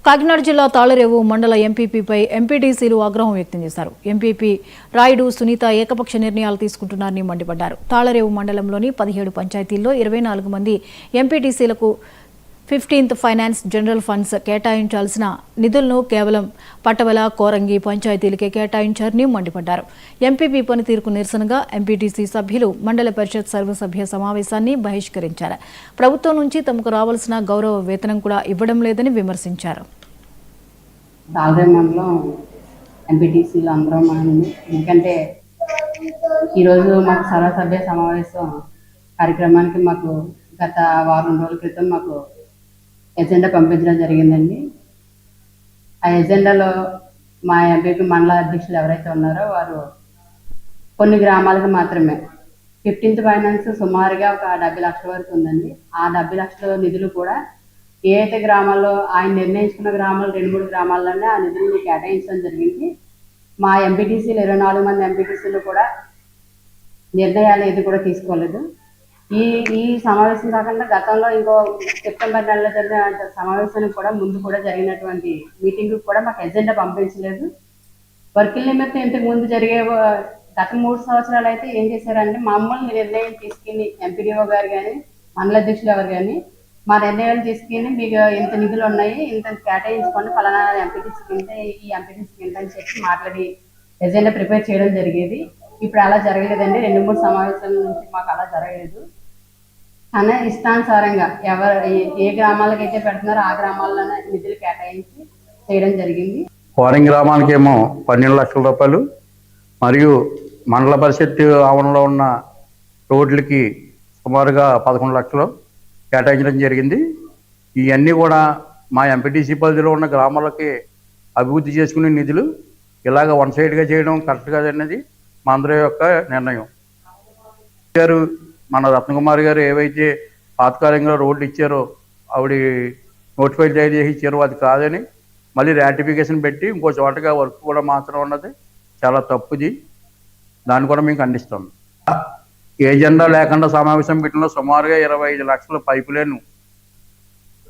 కాకినాడ జిల్లా తాళరేవు మండల ఎంపీపీపై ఎంపీటీసీలు ఆగ్రహం వ్యక్తం చేశారు. ఎంపీపీ రాయుడు సునీత ఏకపక్ష నిర్ణయాలు తీసుకుంటున్నారని మండిపడ్డారు. తాళరేవు మండలంలోని 17 పంచాయతీల్లో 24 మంది ఎంపీటీసీలకు 15th ఫైనాన్స్ జనరల్ ఫండ్స్ కేటాయించాల్సిన నిధులను కేవలం పట్టవల, కోరంగి పంచాయతీలకే కేటాయించారని మండిపడ్డారు. ఎంపీపీ పనితీరుకు నిరసనగా ఎంపీటీసీ సభ్యులు మండల పరిషత్ సర్వసభ్య సమావేశాన్ని బహిష్కరించారు. ప్రభుత్వం నుంచి తమకు రావాల్సిన గౌరవ వేతనం కూడా ఇవ్వడం లేదని విమర్శించారు. ఎంపీటీసీలు అందరం ఎందుకంటే ఈరోజు మాకు సర్వసభ్య సమావేశం కార్యక్రమానికి మాకు గత వారం రోజుల క్రితం మాకు ఎజెండా పంపించడం జరిగిందండి. ఆ ఎజెండాలో మా ఎంపీపీ మండల అధ్యక్షులు ఎవరైతే ఉన్నారో వారు కొన్ని గ్రామాలకు మాత్రమే 15th ఫైనాన్స్ సుమారుగా ఒక 70 లక్షల వరకు ఉందండి. ఆ 70 లక్షల నిధులు కూడా ఏ అయితే గ్రామాల్లో ఆయన నిర్ణయించుకున్న గ్రామాలు 2-3 గ్రామాల్లోనే ఆ నిధులను కేటాయించడం జరిగింది. మా ఎంపీటీసీలు 24 మంది ఎంపీటీసీలు కూడా నిర్ణయాలు ఏది కూడా తీసుకోలేదు. ఈ సమావేశం కాకుండా గతంలో ఇంకో సెప్టెంబర్ నెలలో జరిగిన సమావేశానికి కూడా ముందు కూడా జరిగినటువంటి మీటింగ్ కూడా మాకు ఎజెండా పంపించలేదు. వర్కింగ్ నిమిత్తం ఇంతకు ముందు జరిగే గత 3 సంవత్సరాలు అయితే ఏం చేశారంటే మమ్మల్ని నిర్ణయం తీసుకుని ఎంపీడీఓ గారు కానీ మండల అధ్యక్షులు ఎవరు కానీ మా నిర్ణయాలు తీసుకుని మీకు ఇంత నిధులు ఉన్నాయి, ఇంత కేటాయించుకొని ఫలానా ఎంపీటీసీకి ఇంత, ఈ ఎంపీటీసీకి ఇంత అని చెప్పి మాట్లాడి ఎజెండా ప్రిపేర్ చేయడం జరిగేది. ఇప్పుడు అలా జరగలేదండి. 2-3 సమావేశాల నుంచి మాకు అలా జరగలేదు. అనే ఇష్టానుసారంగా ఏ గ్రామాలకైతే పెడుతున్నారో ఆ గ్రామాల్లోనే నిధులు కేటాయించి చేయడం జరిగింది. కోరంగి గ్రామానికి ఏమో 12 లక్షల రూపాయలు మరియు మండల పరిషత్ ఆవరణలో ఉన్న రోడ్లకి సుమారుగా 11 లక్షలు కేటాయించడం జరిగింది. ఇవన్నీ కూడా మా ఎంపీటీసీ పరిధిలో ఉన్న గ్రామాలకి అభివృద్ధి చేసుకునే నిధులు ఇలాగ వన్ సైడ్గా చేయడం కరెక్ట్ కాదనేది మా అందరి యొక్క నిర్ణయం. గారు మన రత్నకుమారి గారు ఏవైతే తాత్కాలికంగా రోడ్లు ఇచ్చారో ఆవిడ నోటిఫై చేసి ఇచ్చారో అది కాదని మళ్ళీ రాటిఫికేషన్ పెట్టి ఇంకో చోటగా వర్క్ కూడా మాత్రం ఉన్నది చాలా తప్పుది. దాన్ని కూడా మేము ఖండిస్తాం. ఏజెండా లేకుండా సమావేశం పెట్టిన సుమారుగా 25 లక్షల పైపు లైన్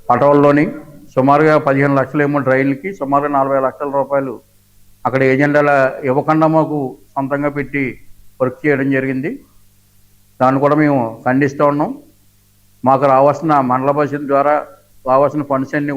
పటవల్లోని, సుమారుగా 15 లక్షలు ఏమో డ్రైన్లకి, సుమారుగా 40 లక్షల రూపాయలు అక్కడ ఏజెండాల ఇవ్వకుండా మాకు సొంతంగా పెట్టి వర్క్ చేయడం జరిగింది. దాన్ని కూడా మేము ఖండిస్తూ ఉన్నాం. మాకు రావాల్సిన మండల పరిషత్ ద్వారా రావాల్సిన ఫండ్స్ అన్ని